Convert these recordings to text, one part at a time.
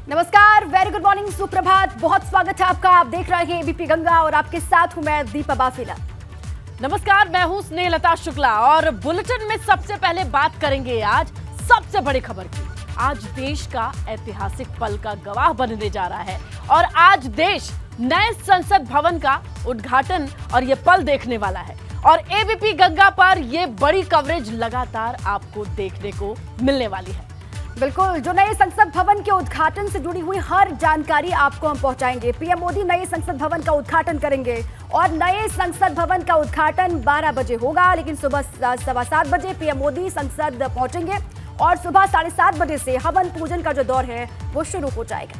नमस्कार, very good morning, सुप्रभात। बहुत स्वागत है आपका। आप देख रहे हैं एबीपी गंगा और आपके साथ हूं मैं दीपा बाफिला। नमस्कार, मैं हूं स्नेहलता शुक्ला और बुलेटिन में सबसे पहले बात करेंगे आज सबसे बड़ी खबर की। आज देश का ऐतिहासिक पल का गवाह बनने जा रहा है और आज देश नए संसद भवन का उद्घाटन और ये पल देखने वाला है और एबीपी गंगा पर ये बड़ी कवरेज लगातार आपको देखने को मिलने वाली है। बिल्कुल, जो नए संसद भवन के उद्घाटन से जुड़ी हुई हर जानकारी आपको हम पहुंचाएंगे। पीएम मोदी नए संसद भवन का उद्घाटन करेंगे और नए संसद भवन का उद्घाटन 12 बजे होगा, लेकिन सुबह 7:15 बजे पीएम मोदी संसद पहुंचेंगे और सुबह 7:30 बजे से हवन पूजन का जो दौर है वो शुरू हो जाएगा।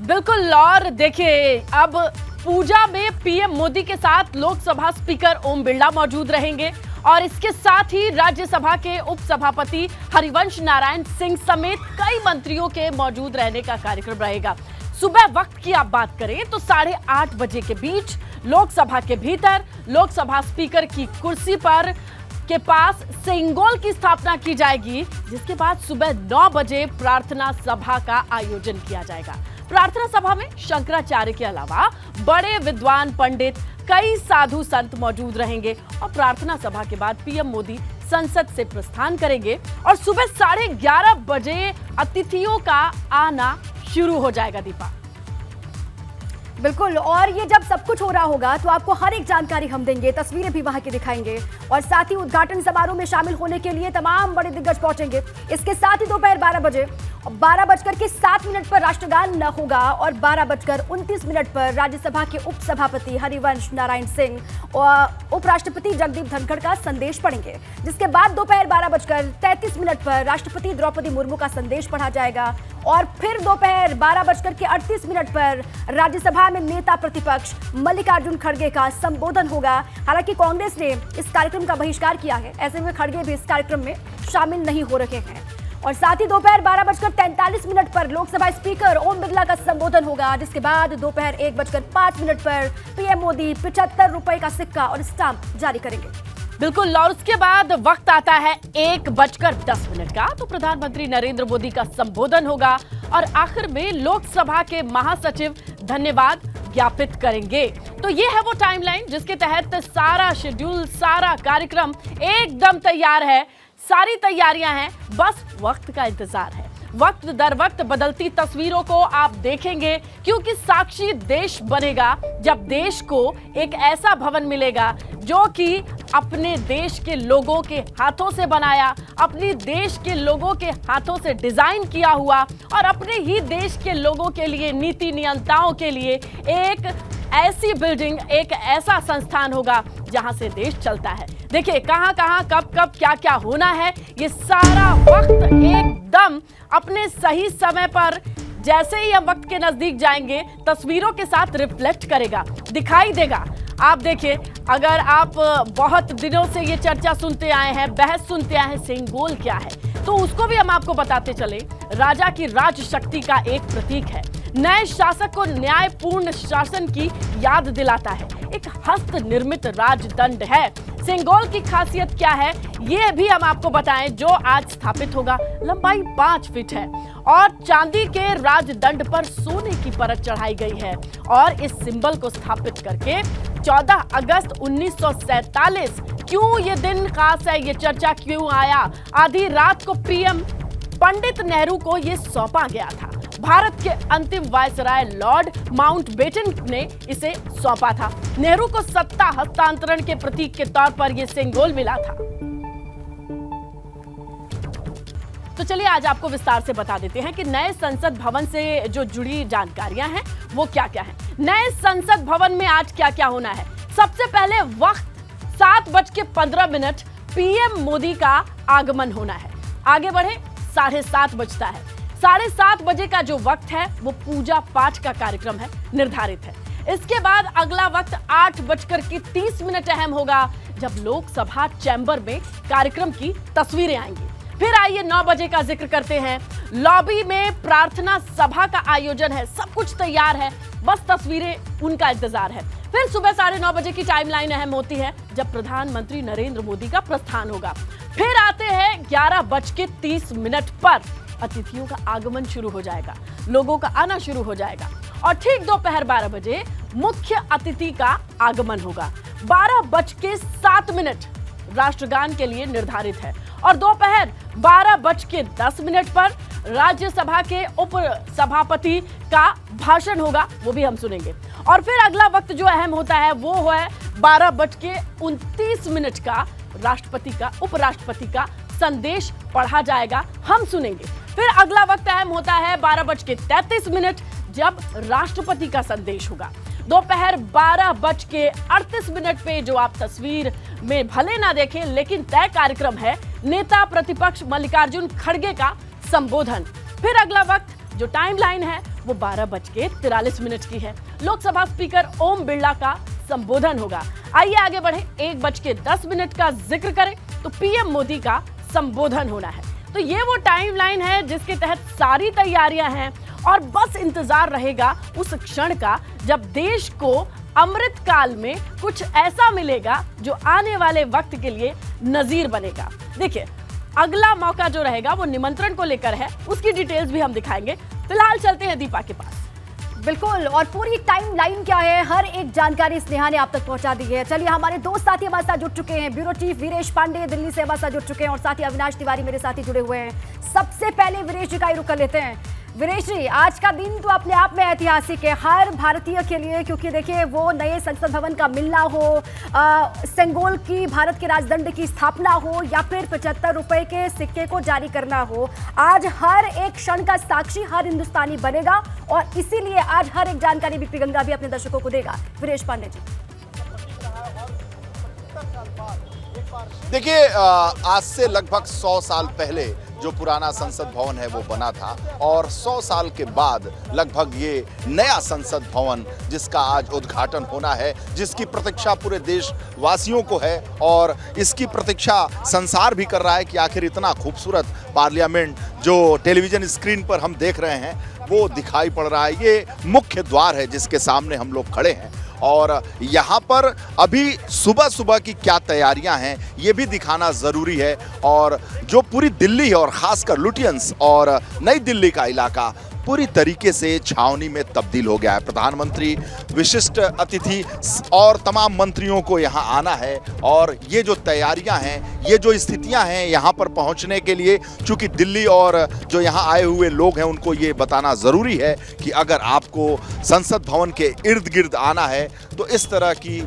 बिल्कुल, और देखिए अब पूजा में पीएम मोदी के साथ लोकसभा स्पीकर ओम बिरला मौजूद रहेंगे और इसके साथ ही राज्यसभा के उपसभापति हरिवंश नारायण सिंह समेत कई मंत्रियों के मौजूद रहने का कार्यक्रम रहेगा। सुबह वक्त की आप बात करें तो 8:30 बजे के बीच लोकसभा के भीतर लोकसभा स्पीकर की कुर्सी पर के पास सिंगोल की स्थापना की जाएगी, जिसके बाद सुबह 9 बजे प्रार्थना सभा का आयोजन किया जाएगा। प्रार्थना सभा में शंकराचार्य के अलावा बड़े विद्वान पंडित, कई साधु संत मौजूद रहेंगे और प्रार्थना सभा के बाद पीएम मोदी संसद से प्रस्थान करेंगे और सुबह 11:30 बजे अतिथियों का आना शुरू हो जाएगा। दीपा, बिल्कुल, और ये जब सब कुछ हो रहा होगा तो आपको हर एक जानकारी हम देंगे, तस्वीरें भी वहां की दिखाएंगे और साथ ही उद्घाटन समारोह में शामिल होने के लिए तमाम बड़े दिग्गज पहुंचेंगे। इसके साथ ही दोपहर 12 बजे 12:07 पर राष्ट्रगान होगा और 12:29 पर राज्यसभा के उपसभापति हरिवंश नारायण सिंह और उपराष्ट्रपति जगदीप धनखड़ का संदेश पढ़ेंगे, जिसके बाद दोपहर 12:33 पर राष्ट्रपति द्रौपदी मुर्मू का संदेश पढ़ा जाएगा और फिर दोपहर 12:38 पर राज्यसभा में नेता प्रतिपक्ष मल्लिकार्जुन खड़गे का संबोधन होगा। हालांकि कांग्रेस ने इस कार्यक्रम का बहिष्कार किया है, ऐसे में खड़गे भी इस कार्यक्रम में शामिल नहीं हो रहे हैं। और साथ ही दोपहर 12:43 पर लोकसभा स्पीकर ओम बिरला का संबोधन होगा, जिसके बाद दोपहर 1:05 पर पीएम मोदी 75 रुपए का सिक्का और स्टाम्प जारी करेंगे। बिल्कुल, और उसके बाद वक्त आता है 1:10 का, तो प्रधानमंत्री नरेंद्र मोदी का संबोधन होगा और आखिर में लोकसभा के महासचिव धन्यवाद ज्ञापित करेंगे। तो ये है वो टाइमलाइन जिसके तहत सारा शेड्यूल, सारा कार्यक्रम एकदम तैयार है। सारी तैयारियां हैं, बस वक्त का इंतजार है। वक्त दर वक्त बदलती तस्वीरों को आप देखेंगे, क्योंकि साक्षी देश बनेगा जब देश को एक ऐसा भवन मिलेगा जो कि अपने देश के लोगों के हाथों से बनाया, अपने देश के लोगों के हाथों से डिजाइन किया हुआ और अपने ही देश के लोगों के लिए, नीति नियंताओं के लिए एक ऐसी बिल्डिंग, एक ऐसा संस्थान होगा जहां से देश चलता है। देखिए कहां कहां, कब कब, क्या क्या होना है, ये सारा वक्त एकदम अपने सही समय पर, जैसे ही हम वक्त के नजदीक जाएंगे, तस्वीरों के साथ रिफ्लेक्ट करेगा, दिखाई देगा। आप देखिए, अगर आप बहुत दिनों से ये चर्चा सुनते आए हैं, बहस सुनते आए हैं, सिंगोल क्या है, तो उसको भी हम आपको बताते चले। राजा की राजशक्ति का एक प्रतीक है, नए शासक को न्यायपूर्ण शासन की याद दिलाता है, एक हस्त निर्मित राजदंड है। सिंगोल की खासियत क्या है ये भी हम आपको बताएं, जो आज स्थापित होगा। लंबाई 5 फीट है और चांदी के राजदंड पर सोने की परत चढ़ाई गई है और इस सिंबल को स्थापित करके 14 अगस्त 1947, क्यों ये दिन खास है, ये चर्चा क्यों आया, आधी रात को पीएम पंडित नेहरू को ये सौंपा गया था। भारत के अंतिम वायसराय लॉर्ड माउंटबेटन ने इसे सौंपा था। नेहरू को सत्ता हस्तांतरण के प्रतीक के तौर पर यह सिंगोल मिला था। तो चलिए आज आपको विस्तार से बता देते हैं कि नए संसद भवन से जो जुड़ी जानकारियां हैं वो क्या क्या हैं। नए संसद भवन में आज क्या क्या होना है। सबसे पहले वक्त 7:15 पीएम मोदी का आगमन होना है। आगे बढ़े, 7:30 बजता है। 7:30 बजे का जो वक्त है वो पूजा पाठ का कार्यक्रम है, निर्धारित है। इसके बाद अगला वक्त 8:30 अहम होगा, जब लोकसभा चैम्बर में कार्यक्रम की तस्वीरें आएंगी। फिर आइए 9 बजे का जिक्र करते हैं। लॉबी में प्रार्थना सभा का आयोजन है, सब कुछ तैयार है, बस तस्वीरें उनका इंतजार है। फिर सुबह 9:30 बजे की टाइमलाइन अहम होती है, जब प्रधानमंत्री नरेंद्र मोदी का प्रस्थान होगा। फिर आते हैं 11:30 पर अतिथियों का आगमन शुरू हो जाएगा, लोगों का आना शुरू हो जाएगा और ठीक दोपहर 12 बजे मुख्य अतिथि का आगमन होगा। 12:07 राष्ट्रगान के लिए निर्धारित है और दोपहर 12:10 पर राज्यसभा के उप सभापति का भाषण होगा, वो भी हम सुनेंगे। और फिर अगला वक्त जो अहम होता है वो है 12:29 का राष्ट्रपति का उपराष्ट्रपति का संदेश पढ़ा जाएगा, हम सुनेंगे। फिर अगला वक्त अहम होता है 12:33 जब राष्ट्रपति का संदेश होगा। दोपहर 12:38 पे जो आप तस्वीर में भले ना देखें लेकिन तय कार्यक्रम है नेता प्रतिपक्ष मल्लिकार्जुन खड़गे का संबोधन। फिर अगला वक्त जो टाइमलाइन है वो 12:43 की है, लोकसभा स्पीकर ओम बिरला का संबोधन होगा। आइए आगे बढ़े, 1:10 का जिक्र करें तो पीएम मोदी का संबोधन होना है। तो ये वो टाइमलाइन है जिसके तहत सारी तैयारियां हैं और बस इंतजार रहेगा उस क्षण का जब देश को अमृत काल में कुछ ऐसा मिलेगा जो आने वाले वक्त के लिए नजीर बनेगा। देखिए, अगला मौका जो रहेगा वो निमंत्रण को लेकर है, उसकी डिटेल्स भी हम दिखाएंगे। फिलहाल चलते हैं दीपा के पास। बिल्कुल, और पूरी टाइमलाइन क्या है, हर एक जानकारी स्नेहा ने आप तक पहुंचा दी है। चलिए, हमारे दो साथी हमारे साथ जुड़ चुके हैं। ब्यूरो चीफ वीरेश पांडे दिल्ली से हमारे साथ जुड़ चुके हैं और साथ ही अविनाश तिवारी मेरे साथ ही जुड़े हुए हैं। सबसे पहले वीरेश जी का ही रुख कर लेते हैं। वीरेश जी, आज का दिन तो अपने आप में ऐतिहासिक है हर भारतीय के लिए, क्योंकि देखिए वो नए संसद भवन का मिलना हो, सेंगोल की भारत के राजदंड की स्थापना हो या फिर 75 रुपए के सिक्के को जारी करना हो, आज हर एक क्षण का साक्षी हर हिंदुस्तानी बनेगा और इसीलिए आज हर एक जानकारी बीपी गंगा भी अपने दर्शकों को देगा। वीरेश पांडे जी, देखिए, आज से लगभग 100 साल पहले जो पुराना संसद भवन है वो बना था और 100 साल के बाद लगभग ये नया संसद भवन जिसका आज उद्घाटन होना है, जिसकी प्रतीक्षा पूरे देशवासियों को है और इसकी प्रतीक्षा संसार भी कर रहा है कि आखिर इतना खूबसूरत पार्लियामेंट जो टेलीविजन स्क्रीन पर हम देख रहे हैं वो दिखाई पड़ रहा है। ये मुख्य द्वार है जिसके सामने हम लोग खड़े हैं और यहाँ पर अभी सुबह सुबह की क्या तैयारियां हैं ये भी दिखाना ज़रूरी है। और जो पूरी दिल्ली है और ख़ासकर लुटियंस और नई दिल्ली का इलाका पूरी तरीके से छावनी में तब्दील हो गया है। प्रधानमंत्री, विशिष्ट अतिथि और तमाम मंत्रियों को यहाँ आना है और ये जो तैयारियां हैं, ये जो स्थितियां हैं यहाँ पर पहुँचने के लिए, चूँकि दिल्ली और जो यहाँ आए हुए लोग हैं उनको ये बताना ज़रूरी है कि अगर आपको संसद भवन के इर्द गिर्द आना है तो इस तरह की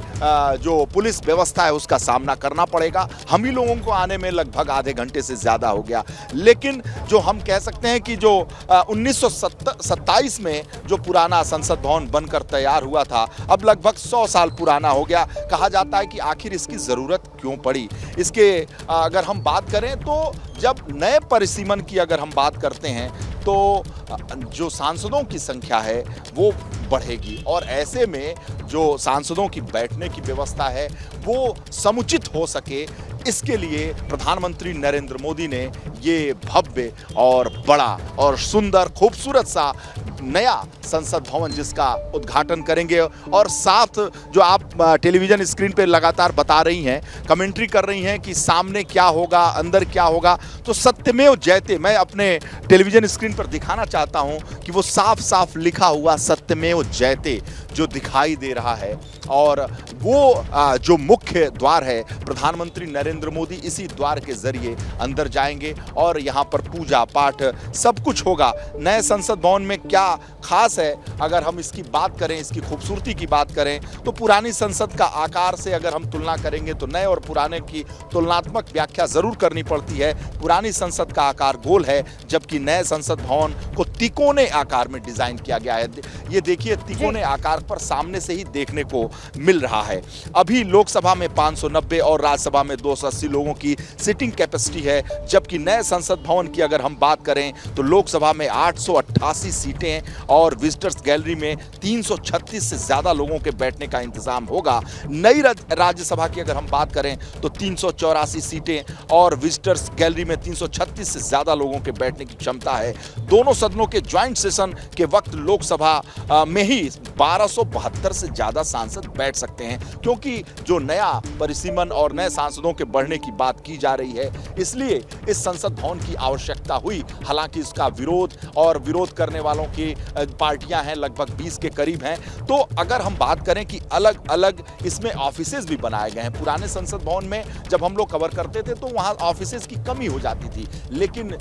जो पुलिस व्यवस्था है उसका सामना करना पड़ेगा। हम ही लोगों को आने में लगभग आधे घंटे से ज़्यादा हो गया, लेकिन जो हम कह सकते हैं कि जो 1927 में जो पुराना संसद भवन बनकर तैयार हुआ था अब लगभग 100 साल पुराना हो गया। कहा जाता है कि आखिर इसकी ज़रूरत क्यों पड़ी। इसके अगर हम बात करें तो जब नए परिसीमन की अगर हम बात करते हैं तो जो सांसदों की संख्या है वो बढ़ेगी और ऐसे में जो सांसदों की बैठने की व्यवस्था है वो समुचित हो सके, इसके लिए प्रधानमंत्री नरेंद्र मोदी ने ये भव्य और बड़ा और सुंदर खूबसूरत सा नया संसद भवन जिसका उद्घाटन करेंगे। और साथ जो आप टेलीविजन स्क्रीन पे लगातार बता रही हैं, कमेंट्री कर रही हैं कि सामने क्या होगा, अंदर क्या होगा, तो सत्यमेव जयते मैं अपने टेलीविजन स्क्रीन पर दिखाना चाहता हूं कि वो साफ साफ लिखा हुआ सत्यमेव जयते जो दिखाई दे रहा है। और वो जो मुख्य द्वार है, प्रधानमंत्री नरेंद्र मोदी इसी द्वार के जरिए अंदर जाएंगे और यहाँ पर पूजा पाठ सब कुछ होगा। नए संसद भवन में क्या खास है, अगर हम इसकी बात करें, इसकी खूबसूरती की बात करें तो पुरानी संसद का आकार से अगर हम तुलना करेंगे तो नए और पुराने की तुलनात्मक व्याख्या जरूर करनी पड़ती है। पुरानी संसद का आकार गोल है जबकि नए संसद भवन को तिकोने आकार में डिजाइन किया गया है। ये देखिए, तिकोने आकार पर सामने से ही देखने को मिल रहा है। अभी लोकसभा में 590 और राज्यसभा में 280 लोगों की सिटिंग कैपेसिटी है, जबकि नए संसद भवन की अगर हम बात करें तो लोकसभा में 888 सीटें और विजिटर्स गैलरी में 336 से ज्यादा लोगों के बैठने का इंतजाम होगा। नई राज्यसभा की अगर हम बात करें तो 384 सीटें और विजिटर्स गैलरी में 336 से ज्यादा लोगों के बैठने की क्षमता है। दोनों सदनों के ज्वाइंट सेशन के वक्त लोकसभा में ही 1272 से ज्यादा सांसद बैठ सकते हैं, क्योंकि जो नया परिसीमन और नए सांसदों के बढ़ने की बात की जा रही है। इसलिए इस संसद भवन की आवश्यकता हुई। हालांकि इसका विरोध करने वालों की पार्टियां हैं, लगभग 20 के करीब हैं। तो अगर हम बात करें कि अलग अलग इसमें ऑफिसेज भी बनाए गए हैं। पुराने संसद भवन में जब हम लोग कवर करते थे तो वहां ऑफिसेज की कमी हो जाती थी, लेकिन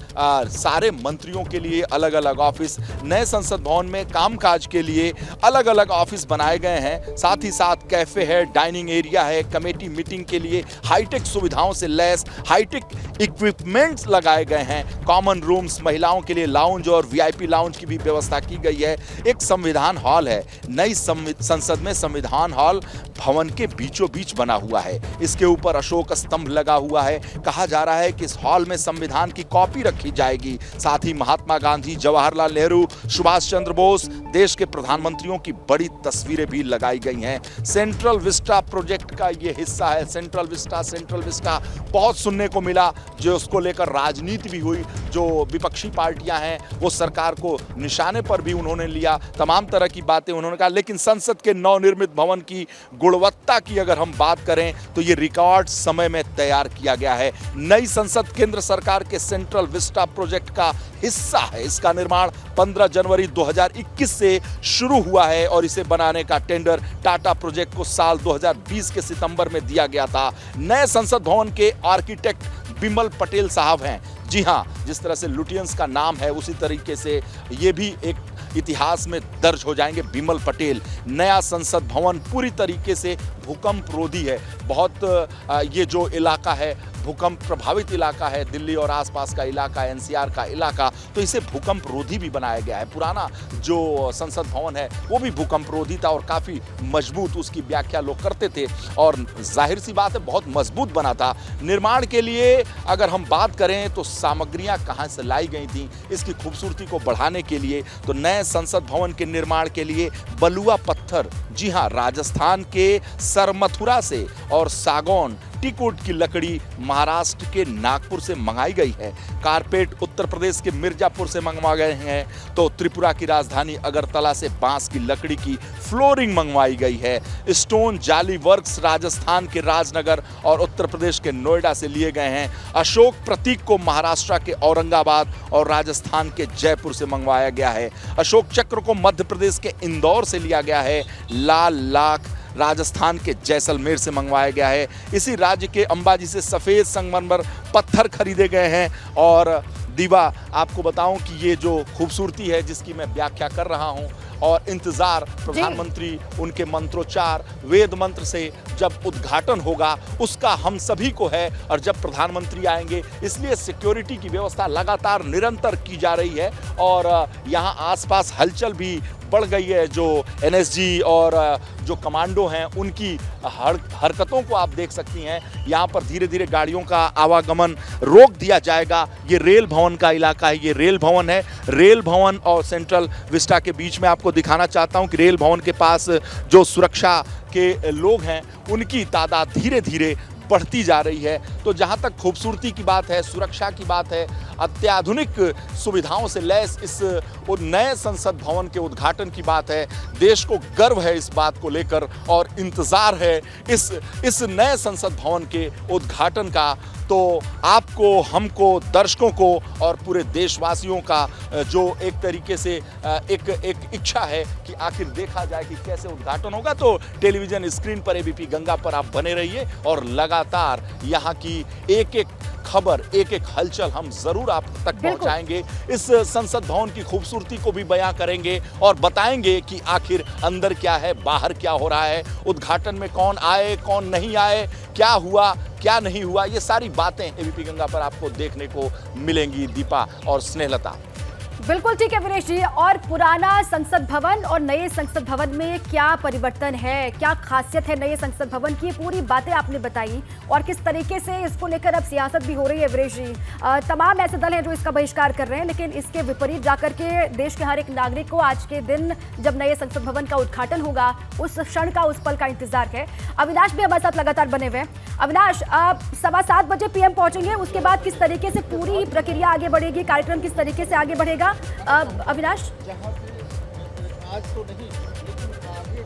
सारे मंत्रियों के लिए अलग अलग ऑफिस, नए संसद भवन में कामकाज के लिए अलग अलग ऑफिस बनाए गए हैं। साथ ही साथ कैफे है, डाइनिंग एरिया है, कमेटी मीटिंग के लिए हाईटेक सुविधाओं से लैस हाईटेक इक्विपमेंट्स लगाए गए हैं। कॉमन रूम्स, महिलाओं के लिए लाउंज और वीआईपी लाउंज की भी व्यवस्था की गई है। एक संविधान हॉल है, नई संसद में संविधान हॉल भवन के बीचों बीच बना हुआ है। इसके ऊपर अशोक स्तंभ लगा हुआ है। कहा जा रहा है कि इस हॉल में संविधान की कॉपी रखी जाएगी। साथ ही महात्मा गांधी, जवाहरलाल नेहरू, सुभाष चंद्र बोस, देश के प्रधानमंत्रियों की बड़ी तस्वीरें भी लगाई गई हैं। सेंट्रल विस्टा प्रोजेक्ट का ये हिस्सा है। सेंट्रल विस्टा बहुत सुनने को मिला, जो उसको लेकर राजनीति भी हुई। जो विपक्षी पार्टियां हैं वो सरकार को निशाने पर भी उन्होंने लिया, तमाम तरह की बातें उन्होंने कहा। लेकिन संसद के नवनिर्मित भवन की गुणवत्ता की अगर हम बात करें तो ये रिकॉर्ड समय में तैयार किया गया है। नई संसद केंद्र सरकार के सेंट्रल विस्टा प्रोजेक्ट का हिस्सा है। इसका निर्माण 15 जनवरी 2021 से शुरू हुआ है और इसे बनाने का टेंडर टाटा प्रोजेक्ट को साल 2020 के सितंबर में दिया गया था। नए संसद भवन के आर्किटेक्ट बिमल पटेल साहब हैं। जी हाँ, जिस तरह से लुटियंस का नाम है उसी तरीके से ये भी एक इतिहास में दर्ज हो जाएंगे, बिमल पटेल। नया संसद भवन पूरी तरीके से भूकंप रोधी है। बहुत ये जो इलाका है भूकंप प्रभावित इलाका है, दिल्ली और आसपास का इलाका, एनसीआर का इलाका, तो इसे भूकंप रोधी भी बनाया गया है। पुराना जो संसद भवन है वो भी भूकंप रोधी था और काफ़ी मजबूत, उसकी व्याख्या लोग करते थे और जाहिर सी बात है बहुत मजबूत बना था। निर्माण के लिए अगर हम बात करें तो सामग्रियां कहाँ से लाई गई थी इसकी खूबसूरती को बढ़ाने के लिए, तो नए संसद भवन के निर्माण के लिए बलुआ पत्थर, जी हाँ, राजस्थान के सरमथुरा से और सागौन टीकूट की लकड़ी महाराष्ट्र के नागपुर से मंगाई गई है। कारपेट उत्तर प्रदेश के मिर्जापुर से मंगवा गए हैं। तो त्रिपुरा की राजधानी अगरतला से बांस की लकड़ी की फ्लोरिंग मंगवाई गई है। स्टोन जाली वर्क्स राजस्थान के राजनगर और उत्तर प्रदेश के नोएडा से लिए गए हैं। अशोक प्रतीक को महाराष्ट्र के औरंगाबाद और राजस्थान के जयपुर से मंगवाया गया है। अशोक चक्र को मध्य प्रदेश के इंदौर से लिया गया है। लाल लाख राजस्थान के जैसलमेर से मंगवाया गया है। इसी राज्य के अंबाजी से सफ़ेद संगमरमर पत्थर खरीदे गए हैं। और दीवा, आपको बताऊं कि ये जो खूबसूरती है जिसकी मैं व्याख्या कर रहा हूं और इंतज़ार प्रधानमंत्री, उनके मंत्रोच्चार, वेद मंत्र से जब उद्घाटन होगा उसका हम सभी को है। और जब प्रधानमंत्री आएंगे इसलिए सिक्योरिटी की व्यवस्था लगातार निरंतर की जा रही है और यहाँ आसपास हलचल भी बढ़ गई है। जो एनएसजी और जो कमांडो हैं उनकी हरकतों को आप देख सकती हैं। यहाँ पर धीरे धीरे गाड़ियों का आवागमन रोक दिया जाएगा। ये रेल भवन का इलाका है, ये रेल भवन है। रेल भवन और सेंट्रल विस्टा के बीच में आपको दिखाना चाहता हूँ कि रेल भवन के पास जो सुरक्षा के लोग हैं उनकी तादाद धीरे धीरे बढ़ती जा रही है। तो जहां तक खूबसूरती की बात है, सुरक्षा की बात है, अत्याधुनिक सुविधाओं से लैस इस नए संसद भवन के उद्घाटन की बात है, देश को गर्व है इस बात को लेकर और इंतज़ार है इस नए संसद भवन के उद्घाटन का। तो आपको, हमको, दर्शकों को और पूरे देशवासियों का जो एक तरीके से एक इच्छा है कि आखिर देखा जाए कि कैसे उद्घाटन होगा, तो टेलीविजन स्क्रीन पर एबीपी गंगा पर आप बने रहिए और लगातार यहाँ की एक एक खबर, एक एक हलचल हम जरूर आप तक पहुंचाएंगे। इस संसद भवन की खूबसूरती को भी बयां करेंगे और बताएंगे कि आखिर अंदर क्या है, बाहर क्या हो रहा है, उद्घाटन में कौन आए, कौन नहीं आए, क्या हुआ, क्या नहीं हुआ, ये सारी बातें एबीपी गंगा पर आपको देखने को मिलेंगी। दीपा और स्नेहलता। बिल्कुल ठीक है वीरेश जी। और पुराना संसद भवन और नए संसद भवन में क्या परिवर्तन है, क्या खासियत है नए संसद भवन की, पूरी बातें आपने बताई और किस तरीके से इसको लेकर अब सियासत भी हो रही है वीरेश जी। तमाम ऐसे दल हैं जो इसका बहिष्कार कर रहे हैं, लेकिन इसके विपरीत जाकर के देश के हर एक नागरिक को आज के दिन जब नए संसद भवन का उद्घाटन होगा उस क्षण का, उस पल का इंतजार है। अविनाश भी हमारे साथ लगातार बने हुए हैं। अविनाश, 7:15 बजे पीएम पहुंचेंगे, उसके बाद किस तरीके से पूरी प्रक्रिया आगे बढ़ेगी, कार्यक्रम किस तरीके से आगे बढ़ेगा अविनाश? आज तो नहीं, लेकिन आगे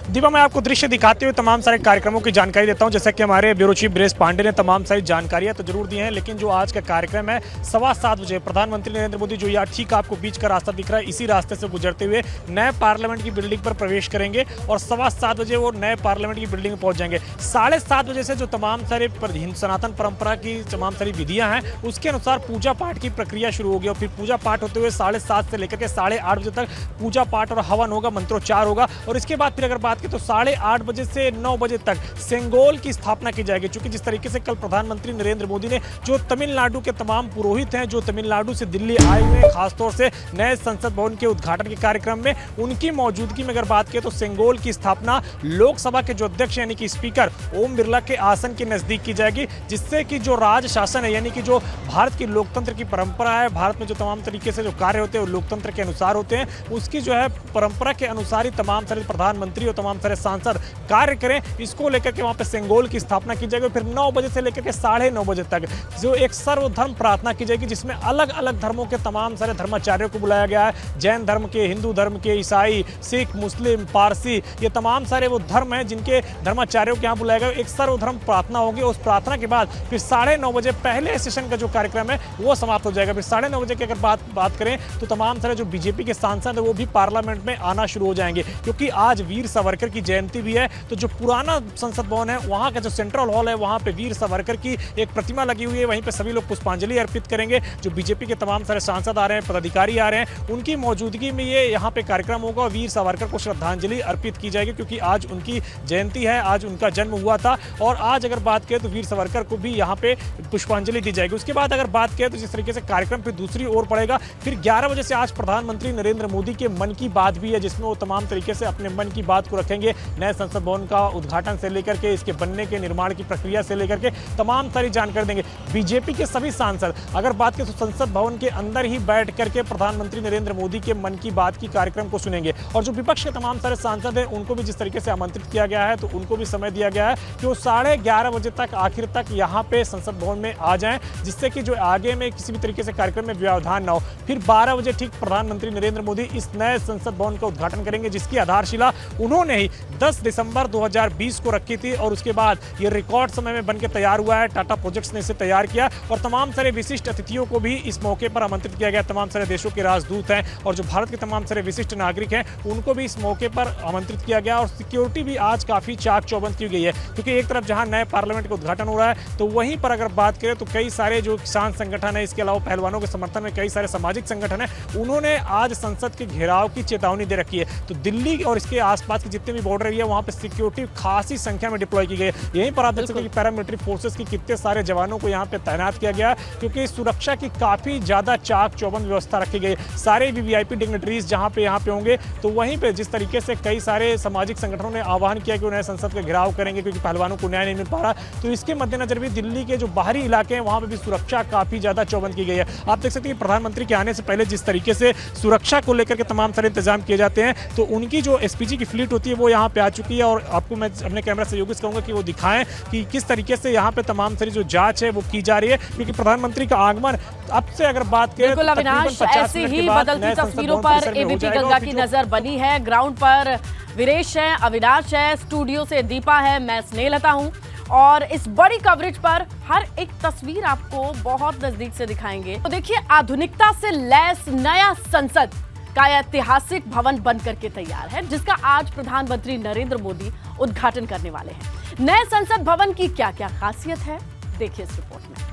दीपा, मैं आपको दृश्य दिखाते हुए तमाम सारे कार्यक्रमों की जानकारी देता हूं। जैसा कि हमारे ब्यूरो चीफ ब्रेस पांडे ने तमाम सारी जानकारियां तो जरूर दी हैं, लेकिन जो आज का कार्यक्रम है 7:15 बजे प्रधानमंत्री नरेंद्र मोदी जो यहाँ ठीक आपको बीच का रास्ता दिख रहा है, इसी रास्ते से गुजरते हुए नए पार्लियामेंट की बिल्डिंग पर प्रवेश करेंगे और 7:15 बजे वो नए पार्लियामेंट की बिल्डिंग में पहुंच जाएंगे। 7:30 बजे से जो तमाम सारे सनातन परंपरा की तमाम सारी विधियां हैं उसके अनुसार पूजा पाठ की प्रक्रिया शुरू होगी और फिर पूजा पाठ होते हुए 7:30 से लेकर के 8:30 बजे तक पूजा पाठ और हवन होगा, मंत्रोच्चार होगा। और इसके बाद फिर अगर बात की तो 8:30 बजे से 9 बजे तक सेंगोल की स्थापना की जाएगी। क्योंकि जिस तरीके से कल प्रधानमंत्री नरेंद्र मोदी ने जो तमिलनाडु के तमाम पुरोहित हैं जो तमिलनाडु से दिल्ली आए हुए हैं, खासतौर से नए संसद भवन के उद्घाटन के कार्यक्रम में उनकी मौजूदगी में अगर बात करें तो सेंगोल की स्थापना लोकसभा के जो अध्यक्ष यानी कि स्पीकर ओम बिरला के आसन के नजदीक की जाएगी, जिससे कि जो राज शासन है यानी कि जो भारत की लोकतंत्र की परंपरा है, भारत में जो तमाम तरीके से जो कार्य होते हैं वो लोकतंत्र के अनुसार होते हैं, उसकी जो है परंपरा के अनुसार ही तमाम सारे प्रधानमंत्री और तमाम सारे सांसद कार्य करें, इसको लेकर के वहां पे सेंगोल की स्थापना की जाएगी। फिर 9 बजे से लेकर के 9:30 बजे तक जो एक सर्वधर्म प्रार्थना की जाएगी, जिसमें अलग अलग धर्मों के तमाम सारे धर्माचार्यों को बुलाया गया है। जैन धर्म के, हिंदू धर्म के, ईसाई, सिख, मुस्लिम, पारसी, ये तमाम सारे वो धर्म हैं जिनके धर्माचार्यों के यहाँ बुलाया गया। एक सर्वधर्म प्रार्थना होगी, उस प्रार्थना के बाद फिर 9:30 बजे पहले सेशन का जो कार्यक्रम है वो समाप्त हो जाएगा। फिर 9:30 बजे की अगर बात करें तो तमाम सारे जो बीजेपी के सांसद है वो भी पार्लियामेंट में आना शुरू हो जाएंगे, क्योंकि आज वीर सावरकर की जयंती भी है। तो जो पुराना संसद भवन है वहां का जो सेंट्रल हॉल है वहां पे वीर सावरकर की एक प्रतिमा लगी हुई है, वहीं पे सभी लोग पुष्पांजलि अर्पित करेंगे। जो बीजेपी के तमाम सारे सांसद आ रहे हैं, पदाधिकारी आ रहे हैं, उनकी मौजूदगी में ये यहाँ पे कार्यक्रम होगा और वीर सावरकर को श्रद्धांजलि अर्पित की जाएगी, क्योंकि आज उनकी जयंती है, आज उनका जन्म हुआ था। और आज अगर बात करें तो वीर सावरकर को भी यहाँ पे पुष्पांजलि दी जाएगी। उसके बाद अगर बात करें तो जिस तरीके से कार्यक्रम फिर दूसरी ओर पड़ेगा, फिर 11 बजे से आज प्रधानमंत्री नरेंद्र मोदी के मन की बात भी है, जिसमें वो तमाम तरीके से अपने मन की बात को रखेंगे। नए संसद भवन का उद्घाटन से लेकर के इसके बनने के निर्माण की प्रक्रिया से लेकर के तमाम सारी जानकारी देंगे। बीजेपी के सभी सांसद अगर बात करें तो संसद भवन के अंदर ही बैठ करके प्रधानमंत्री नरेंद्र मोदी के मन की बात की कार्यक्रम को सुनेंगे। और जो विपक्ष के तमाम सारे सांसद हैं उनको भी जिस तरीके से आमंत्रित किया गया है तो उनको भी समय दिया गया है कि वो 11:30 बजे तक आखिर तक यहाँ पे संसद भवन में आ जाएं, जिससे कि जो आगे में किसी भी तरीके से कार्यक्रम में व्यवधान ना हो। फिर 12 बजे ठीक प्रधानमंत्री नरेंद्र मोदी इस नए संसद भवन का उद्घाटन करेंगे, जिसकी आधारशिला उन्होंने ही 10 दिसंबर 2020 को रखी थी और उसके बाद ये रिकॉर्ड समय में बनकर तैयार हुआ है। टाटा प्रोजेक्ट्स ने इसे तैयार किया और तमाम सारे विशिष्ट अतिथियों को भी इस मौके पर आमंत्रित किया गया। तमाम सारे देशों के राजदूत हैं और जो भारत के तमाम सारे विशिष्ट नागरिक हैं उनको भी इस मौके पर आमंत्रित किया गया। और सिक्योरिटी भी आज काफी चाक चौबंद की गई है, क्योंकि एक तरफ जहां नए पार्लियामेंट का उद्घाटन हो रहा है तो वहीं पर अगर बात करें तो कई सारे जो किसान संगठन है, इसके अलावा पहलवानों के समर्थन में कई सारे सामाजिक संगठन है, उन्होंने आज संसद के घेराव की चेतावनी दे रखी है। तो दिल्ली और इसके आसपास के जितने भी बॉर्डर एरिया वहां पे सिक्योरिटी खासी संख्या में डिप्लॉय की गई है। यहीं पर आप देख सकते हैं कि पैरामिलिट्री फोर्सेस की कितने सारे जवानों को यहाँ पे तैनात किया गया, क्योंकि सुरक्षा की काफी ज्यादा चाक चौबंद व्यवस्था रखी गई है। सारे वीवीआईपी डिग्नेटरीज जहाँ पे होंगे, तो वहीं पे जिस तरीके से कई सारे सामाजिक संगठनों ने आह्वान किया कि वो नए संसद का घेराव करेंगे क्योंकि पहलवानों को न्याय नहीं मिल पा रहा, तो इसके मद्देनजर भी दिल्ली के जो बाहरी इलाके हैं वहां पे भी सुरक्षा काफी ज्यादा चौबंद की गई है। आप देख सकते हैं कि प्रधानमंत्री के आने से पहले जिस तरीके से सुरक्षा को लेकर के तमाम सारे इंतजाम किए जाते हैं, तो उनकी जो एसपीजी की फ्लीट होती है वो यहाँ पे आ चुकी है। और आपको मैं अपने कैमरा सहयोगी से कहूंगा कि वो दिखाएं कि किस तरीके से यहाँ पे तमाम सारी जो जांच है वो की जा रही है, क्योंकि प्रधानमंत्री का आगमन अब से अगर बात करें बिल्कुल अविनाश, ऐसी ही बदलती तस्वीरों पर एबीपी गंगा की नजर बनी है। ग्राउंड पर वीरेश है, अविनाश है, स्टूडियो से दीपा है, मैं स्नेहलता हूं और इस बड़ी कवरेज पर हर एक तस्वीर आपको बहुत नजदीक से दिखाएंगे। तो देखिए, आधुनिकता से लैस नया संसद का ऐतिहासिक भवन बनकर के तैयार है, जिसका आज प्रधानमंत्री नरेंद्र मोदी उद्घाटन करने वाले हैं। नए संसद भवन की क्या क्या खासियत है, देखिए इस रिपोर्ट में।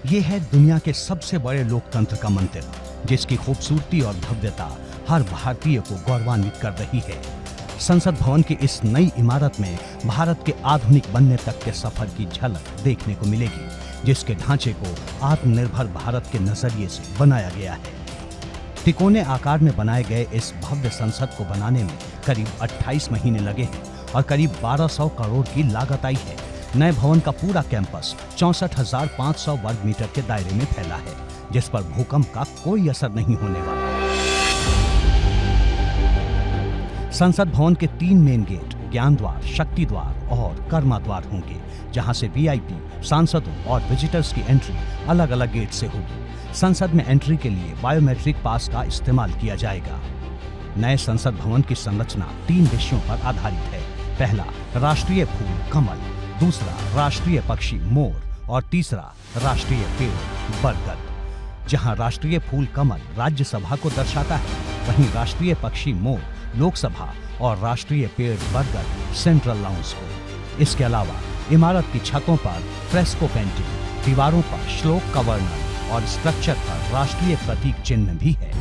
ये है दुनिया के सबसे बड़े लोकतंत्र का मंदिर, जिसकी खूबसूरती और भव्यता हर भारतीय को गौरवान्वित कर रही है। संसद भवन की इस नई इमारत में भारत के आधुनिक बनने तक के सफर की झलक देखने को मिलेगी, जिसके ढांचे को आत्मनिर्भर भारत के नजरिए से बनाया गया है। तिकोने आकार में बनाए गए इस भव्य संसद को बनाने में करीब 28 महीने लगे हैं और करीब 1200 करोड़ की लागत आई है। नए भवन का पूरा कैंपस 64,500 वर्ग मीटर के दायरे में फैला है, जिस पर भूकंप का कोई असर नहीं होने वाला। संसद भवन के 3 मेन गेट ज्ञान द्वार, शक्ति द्वार और कर्मा द्वार होंगे, जहां से वीआईपी, सांसदों और विजिटर्स की एंट्री अलग अलग गेट से होगी। संसद में एंट्री के लिए बायोमेट्रिक पास का इस्तेमाल किया जाएगा। नए संसद भवन की संरचना 3 विषयों पर आधारित है। पहला, राष्ट्रीय फूल कमल, दूसरा राष्ट्रीय पक्षी मोर और तीसरा राष्ट्रीय पेड़ बरगद। जहां राष्ट्रीय फूल कमल राज्यसभा को दर्शाता है, वहीं राष्ट्रीय पक्षी मोर लोकसभा और राष्ट्रीय पेड़ बरगद सेंट्रल लाउंज को। इसके अलावा इमारत की छतों पर फ्रेस्को पेंटिंग, दीवारों पर श्लोक का वर्णन और स्ट्रक्चर पर राष्ट्रीय प्रतीक चिन्ह भी है।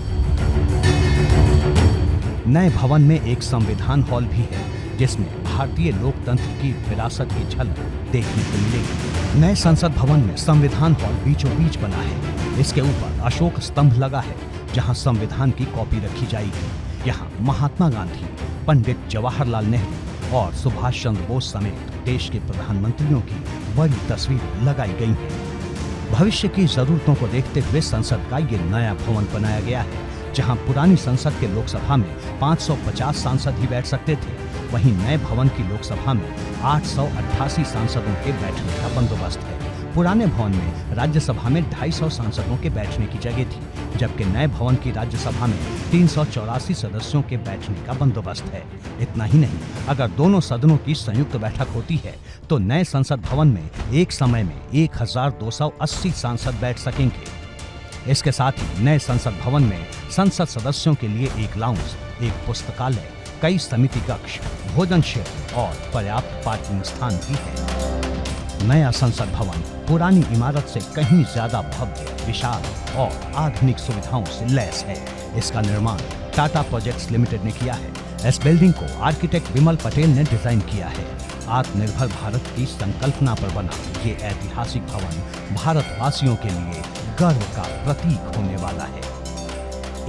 नए भवन में एक संविधान हॉल भी है, जिसमें भारतीय लोकतंत्र की विरासत की झलक देखने को मिलेगी। नए संसद भवन में संविधान हॉल बीचों बीच बना है। इसके ऊपर अशोक स्तंभ लगा है, जहां संविधान की कॉपी रखी जाएगी। यहाँ महात्मा गांधी, पंडित जवाहरलाल नेहरू और सुभाष चंद्र बोस समेत देश के प्रधानमंत्रियों की बड़ी तस्वीरें लगाई गई हैं। भविष्य की जरूरतों को देखते हुए संसद का ये नया भवन बनाया गया है। जहां पुरानी संसद के लोकसभा में 550 सांसद ही बैठ सकते थे, वहीं नए भवन की लोकसभा में 888 सांसदों के बैठने का बंदोबस्त है। पुराने भवन में राज्यसभा में 250 सांसदों के बैठने की जगह थी, जबकि नए भवन की राज्यसभा में 384 सदस्यों के बैठने का बंदोबस्त है। इतना ही नहीं, अगर दोनों सदनों की संयुक्त बैठक होती है तो नए संसद भवन में एक समय में 1280 सांसद बैठ सकेंगे। इसके साथ ही नए संसद भवन में संसद सदस्यों के लिए एक लाउंज, एक पुस्तकालय, कई समिति कक्ष, भोजन क्षेत्र और पर्याप्त पार्किंग स्थान भी है। नया संसद भवन पुरानी इमारत से कहीं ज्यादा भव्य, विशाल और आधुनिक सुविधाओं से लैस है। इसका निर्माण टाटा प्रोजेक्ट्स लिमिटेड ने किया है। इस बिल्डिंग को आर्किटेक्ट विमल पटेल ने डिजाइन किया है। आत्मनिर्भर भारत की संकल्पना पर बना ये ऐतिहासिक भवन भारतवासियों के लिए गर्व का प्रतीक होने वाला है।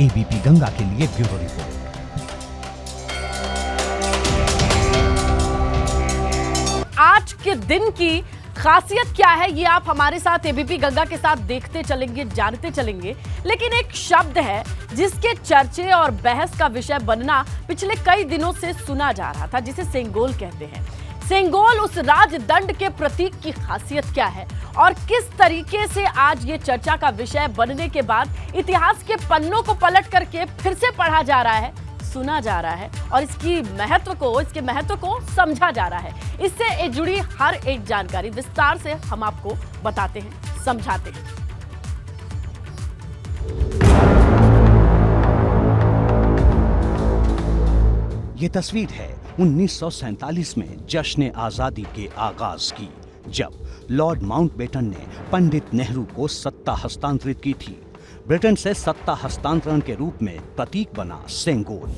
एबीपी गंगा के लिए ब्यूरो रिपोर्ट। आज के दिन की खासियत क्या है, ये आप हमारे साथ एबीपी गंगा के साथ देखते चलेंगे, जानते चलेंगे। लेकिन एक शब्द है जिसके चर्चे और बहस का विषय बनना पिछले कई दिनों से सुना जा रहा था, जिसे सेंगोल कहते हैं। सेंगोल, उस राजदंड के प्रतीक की खासियत क्या है और किस तरीके से आज ये चर्चा का विषय बनने के बाद इतिहास के पन्नों को पलट करके फिर से पढ़ा जा रहा है, सुना जा रहा है और इसके महत्व को समझा जा रहा है। इससे जुड़ी हर एक जानकारी विस्तार से हम आपको बताते हैं, समझाते हैं। ये तस्वीर है 1947 में जश्न आजादी के आगाज की, जब लॉर्ड माउंटबेटन ने पंडित नेहरू को सत्ता हस्तांतरित की थी। ब्रिटेन से सत्ता हस्तांतरण के रूप में प्रतीक बना सेंगोल।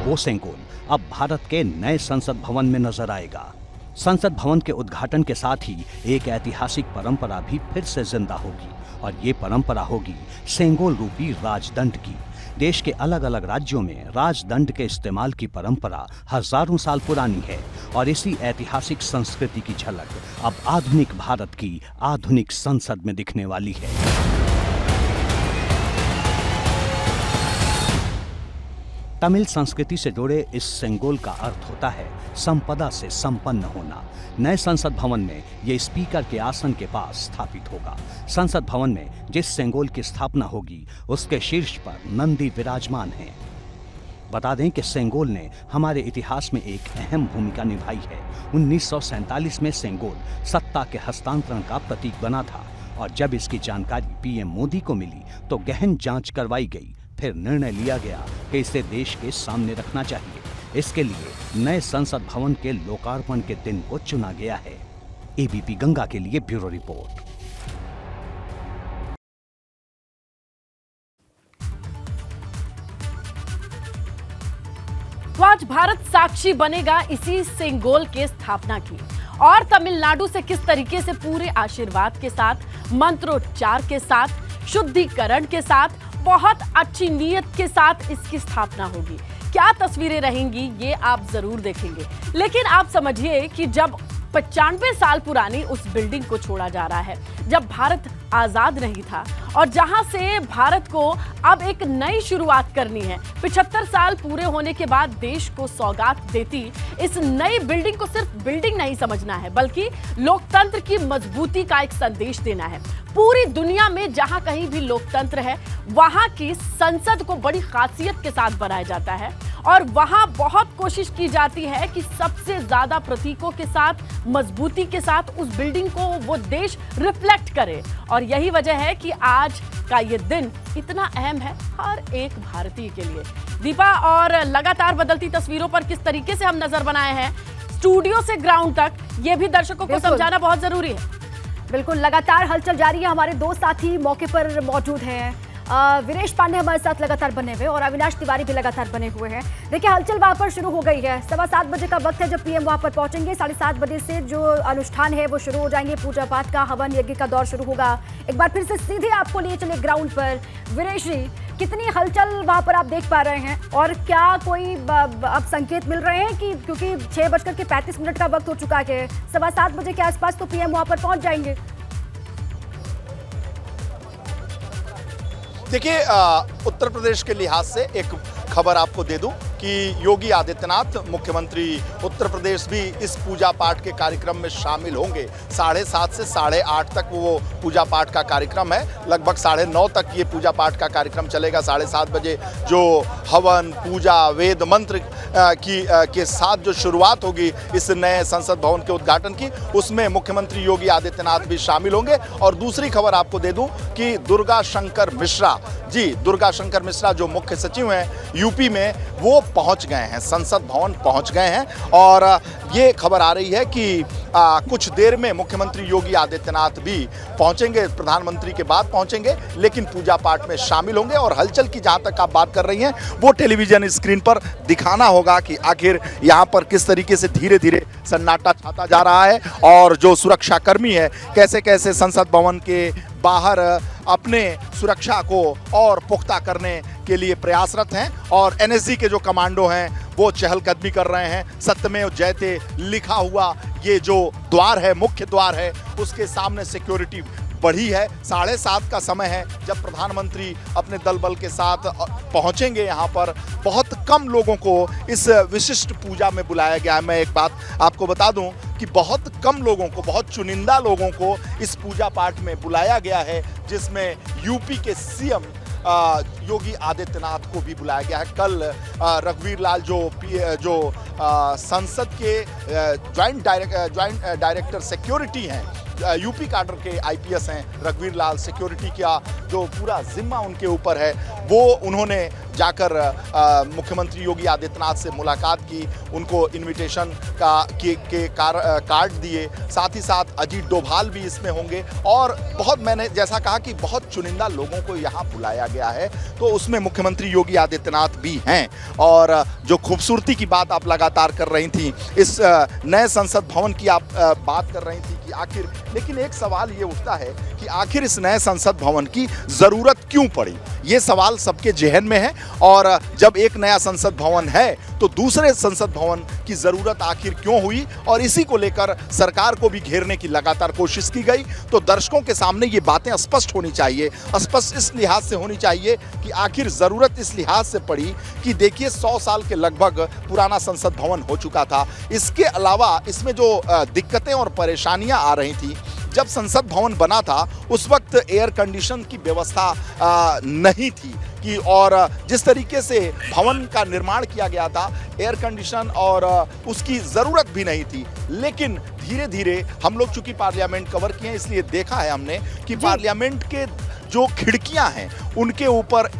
वो सेंगोल अब भारत के नए संसद भवन में नजर आएगा। संसद भवन के उद्घाटन के साथ ही एक ऐतिहासिक परंपरा भी फिर से जिंदा होगी और ये परंपरा होगी सेंगोल रूपी राजदंड की। देश के अलग अलग राज्यों में राजदंड के इस्तेमाल की परंपरा हजारों साल पुरानी है और इसी ऐतिहासिक संस्कृति की झलक अब आधुनिक भारत की आधुनिक संसद में दिखने वाली है। तमिल संस्कृति से जुड़े इस सेंगोल का अर्थ होता है संपदा से संपन्न होना। नए संसद भवन में ये स्पीकर के आसन के पास स्थापित होगा। संसद भवन में जिस सेंगोल की स्थापना होगी उसके शीर्ष पर नंदी विराजमान हैं। बता दें कि सेंगोल ने हमारे इतिहास में एक अहम भूमिका निभाई है। 1947 में सेंगोल सत्ता के हस्तांतरण का प्रतीक बना था और जब इसकी जानकारी पीएम मोदी को मिली तो गहन जांच करवाई गई। फिर निर्णय लिया गया कि इसे देश के सामने रखना चाहिए। इसके लिए नए संसद भवन के लोकार्पण के दिन को चुना गया है। एबीपी गंगा के लिए ब्यूरो रिपोर्ट। तो आज भारत साक्षी बनेगा इसी सेंगोल के स्थापना की और तमिलनाडु से किस तरीके से पूरे आशीर्वाद के साथ, मंत्रोच्चार के साथ, शुद्धिकरण के साथ, बहुत अच्छी नीयत के साथ इसकी स्थापना होगी। क्या तस्वीरें रहेंगी ये आप जरूर देखेंगे। लेकिन आप समझिए कि जब 95 साल पुरानी उस बिल्डिंग को छोड़ा जा रहा है, जब भारत आजाद नहीं था और जहां से भारत को अब एक नई शुरुआत करनी है, 75 साल पूरे होने के बाद देश को सौगात देती इस नई बिल्डिंग को सिर्फ बिल्डिंग नहीं समझना है, बल्कि लोकतंत्र की मजबूती का एक संदेश देना है। पूरी दुनिया में जहां कहीं भी लोकतंत्र है, वहां की संसद को बड़ी खासियत के साथ बनाया जाता है और वहां बहुत कोशिश की जाती है कि सबसे ज्यादा प्रतीकों के साथ, मजबूती के साथ उस बिल्डिंग को वो देश रिफ्लेक्ट करे। और यही वजह है कि आज का ये दिन इतना अहम है हर एक भारतीय के लिए। दीपा, और लगातार बदलती तस्वीरों पर किस तरीके से हम नजर बनाए हैं स्टूडियो से ग्राउंड तक, ये भी दर्शकों को समझाना बहुत जरूरी है। बिल्कुल, लगातार हलचल जारी है। हमारे दो साथी मौके पर मौजूद हैं। वीरेश पांडे हमारे साथ लगातार बने हुए और अविनाश तिवारी भी लगातार बने हुए हैं। देखिए, हलचल वहां पर शुरू हो गई है। 7:15 बजे का वक्त है जब पीएम वहां पर पहुंचेंगे। 7:30 बजे से जो अनुष्ठान है वो शुरू हो जाएंगे। पूजा पाठ का, हवन यज्ञ का दौर शुरू होगा। एक बार फिर से सीधे आपको ले चले ग्राउंड पर। वीरेश जी, कितनी हलचल वहां पर आप देख पा रहे हैं और क्या कोई अब संकेत मिल रहे हैं कि क्योंकि 6:35 का वक्त हो चुका है, 7:15 बजे के आसपास तो पीएम वहां पर पहुंच जाएंगे? देखिए, उत्तर प्रदेश के लिहाज से एक खबर आपको दे दूं कि योगी आदित्यनाथ मुख्यमंत्री उत्तर प्रदेश भी इस पूजा पाठ के कार्यक्रम में शामिल होंगे। 7:30 से 8:30 तक वो पूजा पाठ का कार्यक्रम है। लगभग 9:30 तक ये पूजा पाठ का कार्यक्रम चलेगा। 7:30 बजे जो हवन, पूजा, वेद मंत्र के साथ जो शुरुआत होगी इस नए संसद भवन के उद्घाटन की, उसमें मुख्यमंत्री योगी आदित्यनाथ भी शामिल होंगे। और दूसरी खबर आपको दे दूं कि दुर्गा शंकर मिश्रा जो मुख्य सचिव हैं यूपी में, वो पहुंच गए हैं, संसद भवन पहुंच गए हैं। और ये खबर आ रही है कि कुछ देर में मुख्यमंत्री योगी आदित्यनाथ भी पहुंचेंगे, प्रधानमंत्री के बाद पहुंचेंगे, लेकिन पूजा पाठ में शामिल होंगे। और हलचल की जहां तक आप बात कर रही हैं, वो टेलीविजन स्क्रीन पर दिखाना होगा कि आखिर यहां पर किस तरीके से धीरे धीरे सन्नाटा छाता जा रहा है और जो सुरक्षाकर्मी है कैसे कैसे संसद भवन के बाहर अपने सुरक्षा को और पुख्ता करने के लिए प्रयासरत हैं। और एनएसजी के जो कमांडो हैं वो चहलकदमी कर रहे हैं। सत्यमेव जयते लिखा हुआ ये जो द्वार है, मुख्य द्वार है, उसके सामने सिक्योरिटी बढ़ी है। 7:30 का समय है जब प्रधानमंत्री अपने दल बल के साथ पहुंचेंगे यहाँ पर। बहुत कम लोगों को इस विशिष्ट पूजा में बुलाया गया है। मैं एक बात आपको बता दूं कि बहुत कम लोगों को, बहुत चुनिंदा लोगों को इस पूजा पाठ में बुलाया गया है, जिसमें यूपी के सीएम योगी आदित्यनाथ को भी बुलाया गया है। कल रघुवीर लाल जो संसद के ज्वाइंट डायरेक्टर सिक्योरिटी हैं, यूपी काडर के आईपीएस हैं, रघुवीर लाल सिक्योरिटी का जो पूरा जिम्मा उनके ऊपर है, वो उन्होंने जाकर मुख्यमंत्री योगी आदित्यनाथ से मुलाकात की, उनको इनविटेशन के कार्ड दिए। साथ ही साथ अजीत डोभाल भी इसमें होंगे। और मैंने जैसा कहा कि बहुत चुनिंदा लोगों को यहाँ बुलाया गया है, तो उसमें मुख्यमंत्री योगी आदित्यनाथ भी हैं। और जो खूबसूरती की बात आप लगातार कर रही थी, इस नए संसद भवन की आप बात कर रही थी कि आखिर, लेकिन एक सवाल ये उठता है कि आखिर इस नए संसद भवन की ज़रूरत क्यों पड़ी? ये सवाल सबके जहन में है। और जब एक नया संसद भवन है तो दूसरे संसद भवन की ज़रूरत आखिर क्यों हुई, और इसी को लेकर सरकार को भी घेरने की लगातार कोशिश की गई। तो दर्शकों के सामने ये बातें स्पष्ट होनी चाहिए। स्पष्ट इस लिहाज से होनी चाहिए कि आखिर ज़रूरत इस लिहाज से पड़ी कि देखिए 100 साल के लगभग पुराना संसद भवन हो चुका था। इसके अलावा इसमें जो दिक्कतें और परेशानियां आ रही थी, जब संसद भवन बना था उस वक्त एयर कंडीशन की व्यवस्था नहीं थी कि, और जिस तरीके से भवन का निर्माण किया गया था, एयर कंडीशन और उसकी ज़रूरत भी नहीं थी। लेकिन धीरे धीरे हम लोग चूंकि पार्लियामेंट कवर किए हैं, इसलिए देखा है हमने कि पार्लियामेंट के जो खिड़कियां हैं उनके ऊपर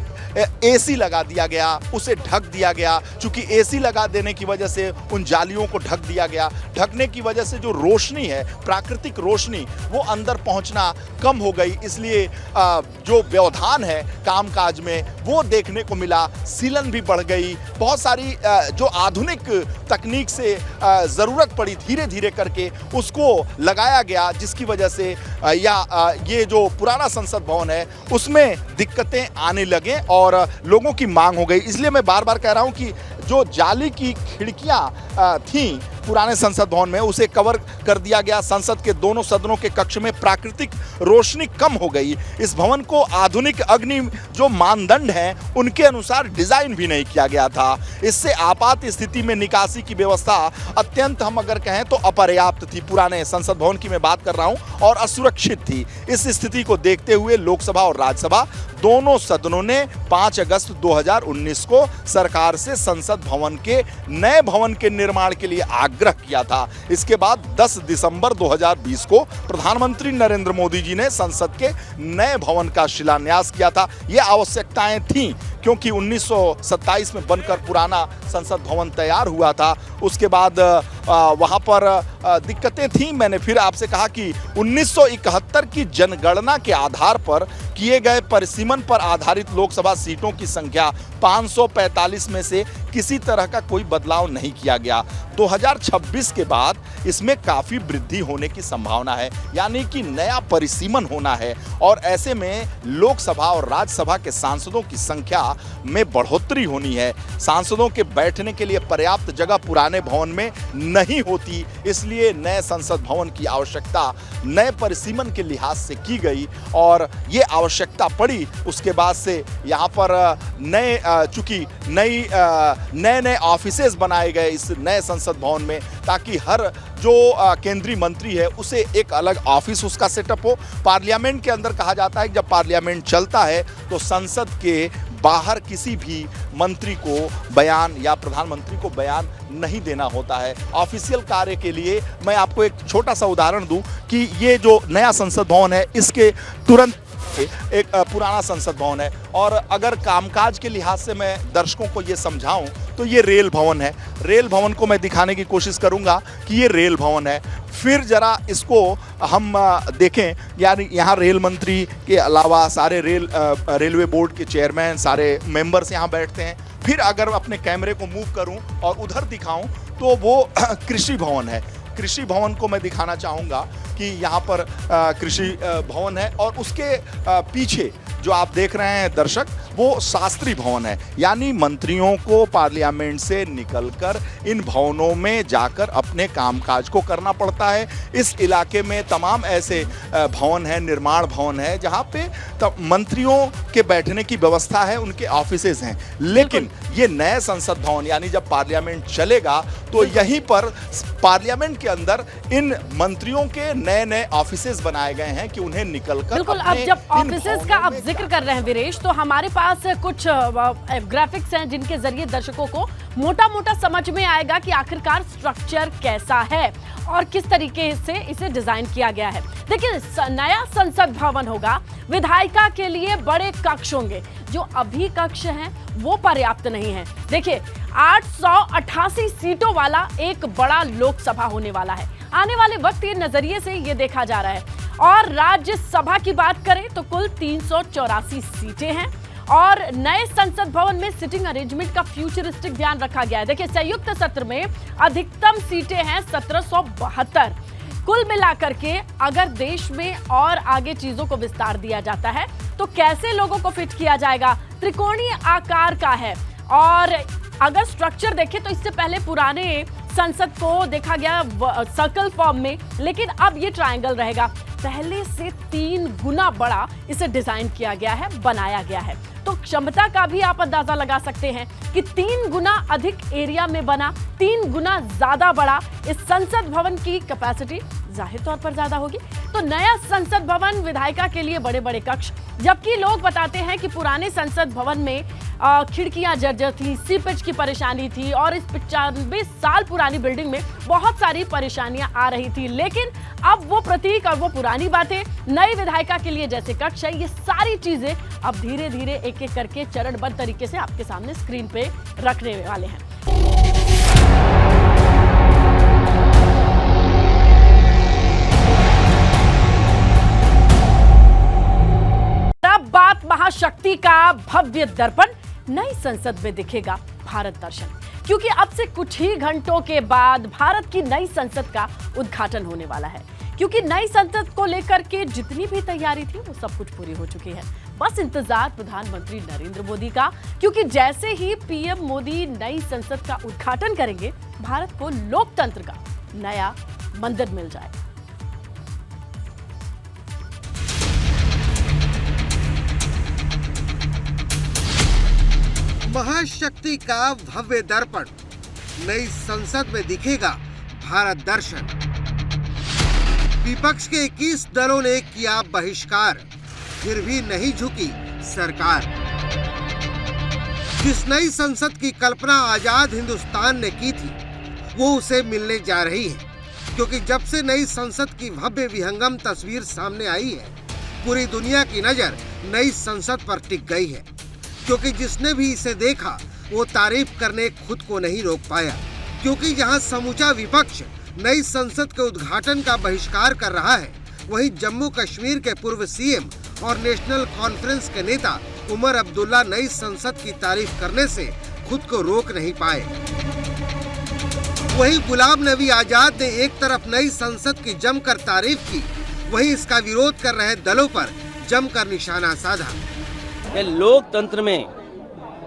एसी लगा दिया गया, उसे ढक दिया गया। चूंकि एसी लगा देने की वजह से उन जालियों को ढक दिया गया। ढकने की वजह से जो रोशनी है, प्राकृतिक रोशनी, वो अंदर पहुंचना कम हो गई। इसलिए जो व्यवधान है कामकाज में वो देखने को मिला। सीलन भी बढ़ गई। बहुत सारी जो आधुनिक तकनीक से ज़रूरत पड़ी, धीरे धीरे करके उसको लगाया गया, जिसकी वजह से ये जो पुराना संसद भवन है उसमें दिक्कतें आने लगें और लोगों की मांग हो गई। इसलिए मैं बार बार कह रहा हूं कि जो जाली की खिड़कियां थीं पुराने संसद भवन में, उसे कवर कर दिया गया। संसद के दोनों सदनों के कक्ष में प्राकृतिक रोशनी कम हो गई। इस भवन को आधुनिक अग्नि जो मानदंड हैं उनके अनुसार डिजाइन भी नहीं किया गया था। इससे आपात स्थिति में निकासी की व्यवस्था अत्यंत, हम अगर कहें तो अपर्याप्त थी। पुराने संसद भवन की मैं बात कर रहा हूं, और असुरक्षित थी। इस स्थिति को देखते हुए लोकसभा और राज्यसभा दोनों सदनों ने 5 अगस्त 2019 को सरकार से संसद भवन के नए भवन के निर्माण के लिए आग्रह किया था। इसके बाद 10 दिसंबर 2020 को प्रधानमंत्री नरेंद्र मोदी जी ने संसद के नए भवन का शिलान्यास किया था। ये आवश्यकताएं थीं क्योंकि 1927 में बनकर पुराना संसद भवन तैयार हुआ था। उसके बाद वहाँ पर दिक्कतें थीं। मैंने फिर आपसे कहा कि 1971 की जनगणना के आधार पर किए गए परिसीमन पर आधारित लोकसभा सीटों की संख्या 545 में से किसी तरह का कोई बदलाव नहीं किया गया। 2026 के बाद इसमें काफ़ी वृद्धि होने की संभावना है, यानी कि नया परिसीमन होना है, और ऐसे में लोकसभा और राज्यसभा के सांसदों की संख्या में बढ़ोतरी होनी है। सांसदों के बैठने के लिए पर्याप्त जगह पुराने भवन में नहीं होती, इसलिए नए संसद भवन की आवश्यकता नए परिसीमन के लिहाज से की गई, और ये आवश्यकता पड़ी। उसके बाद से यहाँ पर चूंकि नए ऑफिसेज बनाए गए इस नए संसद भवन में, ताकि हर जो केंद्रीय मंत्री है उसे एक अलग ऑफिस उसका सेटअप हो। पार्लियामेंट के अंदर कहा जाता है कि जब पार्लियामेंट चलता है तो संसद के बाहर किसी भी मंत्री को बयान या प्रधानमंत्री को बयान नहीं देना होता है। ऑफिशियल कार्य के लिए मैं आपको एक छोटा सा उदाहरण दूं कि ये जो नया संसद भवन है इसके तुरंत एक पुराना संसद भवन है, और अगर कामकाज के लिहाज से मैं दर्शकों को ये समझाऊं तो ये रेल भवन है। रेल भवन को मैं दिखाने की कोशिश करूंगा कि ये रेल भवन है। फिर जरा इसको हम देखें, यानी यहाँ रेल मंत्री के अलावा सारे रेलवे बोर्ड के चेयरमैन, सारे मेंबर्स यहाँ बैठते हैं। फिर अगर अपने कैमरे को मूव करूं और उधर दिखाऊं तो वो कृषि भवन है। कृषि भवन को मैं दिखाना चाहूँगा कि यहाँ पर कृषि भवन है, और उसके पीछे जो आप देख रहे हैं दर्शक, वो शास्त्री भवन है। यानी मंत्रियों को पार्लियामेंट से निकलकर इन भवनों में जाकर अपने कामकाज को करना पड़ता है। इस इलाके में तमाम ऐसे भवन हैं, निर्माण भवन है, जहाँ पे मंत्रियों के बैठने की व्यवस्था है, उनके ऑफिसेज हैं। लेकिन ये नए संसद भवन, यानी जब पार्लियामेंट चलेगा तो यहीं पर पार्लियामेंट के अंदर इन मंत्रियों के नए नए ऑफिसेज बनाए गए हैं कि उन्हें निकलकर बिल्कुल। अब जब ऑफिसेज का आप जिक्र कर रहे हैं वीरेश, तो हमारे पास कुछ ग्राफिक्स हैं जिनके जरिए दर्शकों को मोटा मोटा समझ में आएगा कि आखिरकार स्ट्रक्चर कैसा है और किस तरीके से इसे डिजाइन किया गया है। देखिए, नया संसद भवन होगा, विधायिका के लिए बड़े कक्ष होंगे। जो अभी कक्ष हैं वो पर्याप्त नहीं है। देखिए, 888 सीटों वाला एक बड़ा लोकसभा होने वाला है। आने वाले वक्त के नजरिए से ये देखा जा रहा है। और राज्यसभा की बात करें तो कुल 384 सीटें हैं, और नए संसद भवन में सिटिंग अरेंजमेंट का फ्यूचरिस्टिक ध्यान रखा गया है। देखिए, संयुक्त सत्र में अधिकतम सीटें हैं 1772। कुल मिलाकर के अगर देश में और आगे चीजों को विस्तार दिया जाता है तो कैसे लोगों को फिट किया जाएगा। त्रिकोणीय आकार का है, और अगर स्ट्रक्चर देखें तो इससे पहले पुराने संसद को देखा गया सर्कल फॉर्म में, लेकिन अब ये ट्रायंगल रहेगा। पहले से 3 गुना बड़ा इसे डिजाइन किया गया है, बनाया गया है। तो क्षमता का भी आप अंदाजा लगा सकते हैं कि 3 गुना अधिक एरिया में बना, 3 गुना ज्यादा बड़ा इस संसद भवन की कैपेसिटी जाहिर तौर पर ज्यादा होगी। तो नया संसद भवन, विधायिका के लिए बड़े बड़े कक्ष, जबकि लोग बताते हैं कि पुराने संसद भवन में खिड़कियां जर्जर थी, सीपेज की परेशानी थी, और इस 95 साल पुरानी बिल्डिंग में बहुत सारी परेशानियां आ रही थी। लेकिन अब वो प्रतीक और वो पुरानी बातें, नई विधायिका के लिए जैसे कक्ष है, ये सारी चीजें अब धीरे धीरे एक एक करके चरणबद्ध तरीके से आपके सामने स्क्रीन पे रखने वाले हैं। अब बात महाशक्ति का भव्य दर्पण, नई संसद में दिखेगा भारत दर्शन, क्योंकि अब से कुछ ही घंटों के बाद भारत की नई संसद का उद्घाटन होने वाला है। क्योंकि नई संसद को लेकर के जितनी भी तैयारी थी वो सब कुछ पूरी हो चुकी है। बस इंतजार प्रधानमंत्री नरेंद्र मोदी का, क्योंकि जैसे ही पीएम मोदी नई संसद का उद्घाटन करेंगे, भारत को लोकतंत्र का नया मंदिर मिल जाएगा। महाशक्ति का भव्य दर्पण, नई संसद में दिखेगा भारत दर्शन। विपक्ष के 21 दलों ने किया बहिष्कार, फिर भी नहीं झुकी सरकार। जिस नई संसद की कल्पना आजाद हिंदुस्तान ने की थी, वो उसे मिलने जा रही है, क्योंकि जब से नई संसद की भव्य विहंगम तस्वीर सामने आई है, पूरी दुनिया की नजर नई संसद पर टिक गई है। क्योंकि जिसने भी इसे देखा, वो तारीफ करने खुद को नहीं रोक पाया, क्योंकि जहां समूचा विपक्ष नई संसद के उद्घाटन का बहिष्कार कर रहा है, वहीं जम्मू कश्मीर के पूर्व सीएम और नेशनल कॉन्फ्रेंस के नेता उमर अब्दुल्ला नई संसद की तारीफ करने से खुद को रोक नहीं पाए। वहीं गुलाम नबी आजाद ने एक तरफ नई संसद की जमकर तारीफ की, वहीं इसका विरोध कर रहे दलों पर जमकर निशाना साधा। लोकतंत्र में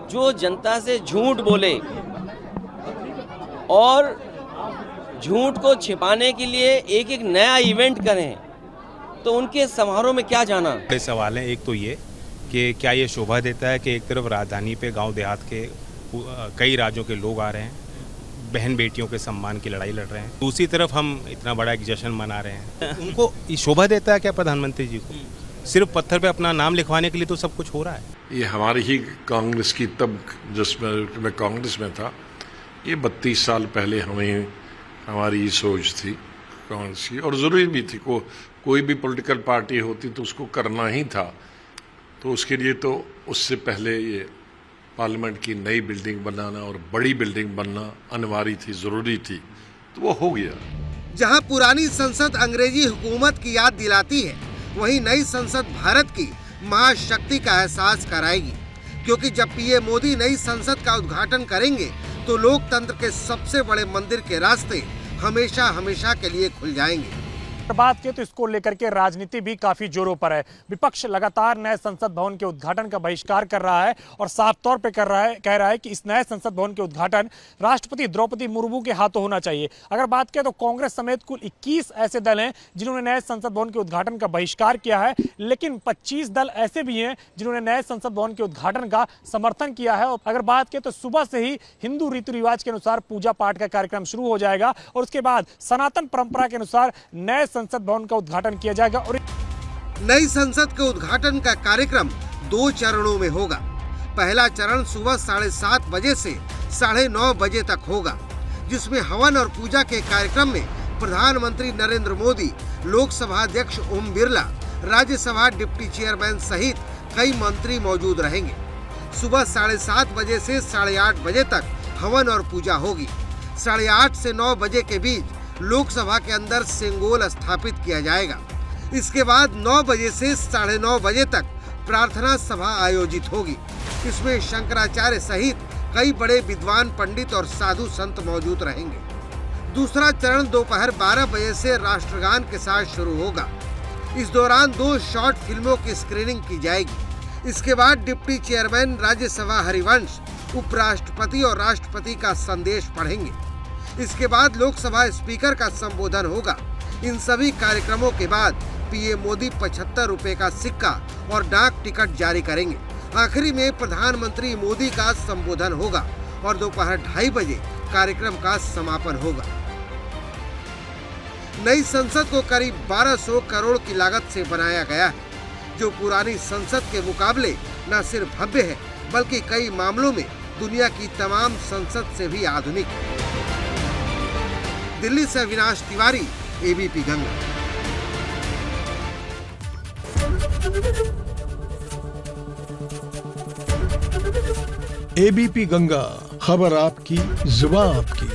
जो जनता से झूठ बोले और झूठ को छिपाने के लिए एक एक नया इवेंट करें, तो उनके समारोह में क्या जाना। बड़े सवाल हैं। एक तो ये कि क्या ये शोभा देता है कि एक तरफ राजधानी पे गांव देहात के कई राज्यों के लोग आ रहे हैं, बहन बेटियों के सम्मान की लड़ाई लड़ रहे हैं, दूसरी तरफ हम इतना बड़ा एक जश्न मना रहे हैं। उनको ये शोभा देता है क्या प्रधानमंत्री जी को? सिर्फ पत्थर पे अपना नाम लिखवाने के लिए तो सब कुछ हो रहा है। ये हमारी ही कांग्रेस की, तब जिसमें मैं कांग्रेस में था, ये 32 साल पहले हमारी ये सोच थी कांग्रेस की, और ज़रूरी भी थी। कोई भी पॉलिटिकल पार्टी होती तो उसको करना ही था। तो उसके लिए तो उससे पहले ये पार्लियामेंट की नई बिल्डिंग बनाना और बड़ी बिल्डिंग बनना अनिवार्य थी, ज़रूरी थी, तो वो हो गया। जहां पुरानी संसद अंग्रेजी हुकूमत की याद दिलाती है, वहीं नई संसद भारत की महाशक्ति का एहसास कराएगी, क्योंकि जब पीएम मोदी नई संसद का उद्घाटन करेंगे, तो लोकतंत्र के सबसे बड़े मंदिर के रास्ते हमेशा हमेशा के लिए खुल जाएंगे। बात की तो इसको लेकर के राजनीति भी काफी जोरों पर है। विपक्ष लगातार नए संसद भवन के उद्घाटन का बहिष्कार कर रहा है और साफ तौर पे कह रहा है कि इस नए संसद भवन के उद्घाटन राष्ट्रपति द्रौपदी मुर्मू के हाथों होना चाहिए। अगर बात करें तो कांग्रेस समेत कुल 21 ऐसे दल हैं जिन्होंने नए संसद भवन के उद्घाटन का बहिष्कार किया है, लेकिन 25 दल ऐसे भी हैं जिन्होंने नए संसद भवन के उद्घाटन का समर्थन किया है। और अगर बात करें तो सुबह से ही हिंदू रीति रिवाज के अनुसार पूजा पाठ का कार्यक्रम शुरू हो जाएगा और उसके बाद सनातन परंपरा के अनुसार नए संसद भवन का उद्घाटन किया जाएगा। और नई संसद के उद्घाटन का कार्यक्रम 2 चरणों में होगा। पहला चरण सुबह 7:30 बजे से 9:30 बजे तक होगा, जिसमें हवन और पूजा के कार्यक्रम में प्रधानमंत्री नरेंद्र मोदी, लोकसभा अध्यक्ष ओम बिरला, राज्यसभा डिप्टी चेयरमैन सहित कई मंत्री मौजूद रहेंगे। सुबह 7:30 बजे से 8:30 बजे तक हवन और पूजा होगी। 8:30 से 9 बजे के बीच लोकसभा के अंदर सेंगोल स्थापित किया जाएगा। इसके बाद 9 बजे से 9:30 बजे तक प्रार्थना सभा आयोजित होगी। इसमें शंकराचार्य सहित कई बड़े विद्वान, पंडित और साधु संत मौजूद रहेंगे। दूसरा चरण दोपहर 12 बजे से राष्ट्रगान के साथ शुरू होगा। इस दौरान 2 शॉर्ट फिल्मों की स्क्रीनिंग की जाएगी। इसके बाद डिप्टी चेयरमैन राज्यसभा हरिवंश उपराष्ट्रपति और राष्ट्रपति का संदेश पढ़ेंगे। इसके बाद लोकसभा स्पीकर का संबोधन होगा। इन सभी कार्यक्रमों के बाद पीएम मोदी 75 रुपए का सिक्का और डाक टिकट जारी करेंगे। आखिरी में प्रधानमंत्री मोदी का संबोधन होगा और दोपहर 2:30 बजे कार्यक्रम का समापन होगा। नई संसद को करीब 1200 करोड़ की लागत से बनाया गया है, जो पुरानी संसद के मुकाबले न सिर्फ भव्य है, बल्कि कई मामलों में दुनिया की तमाम संसद से भी आधुनिक है। दिल्ली से अविनाश तिवारी, एबीपी गंगा। एबीपी गंगा, खबर आपकी, जुबान आपकी।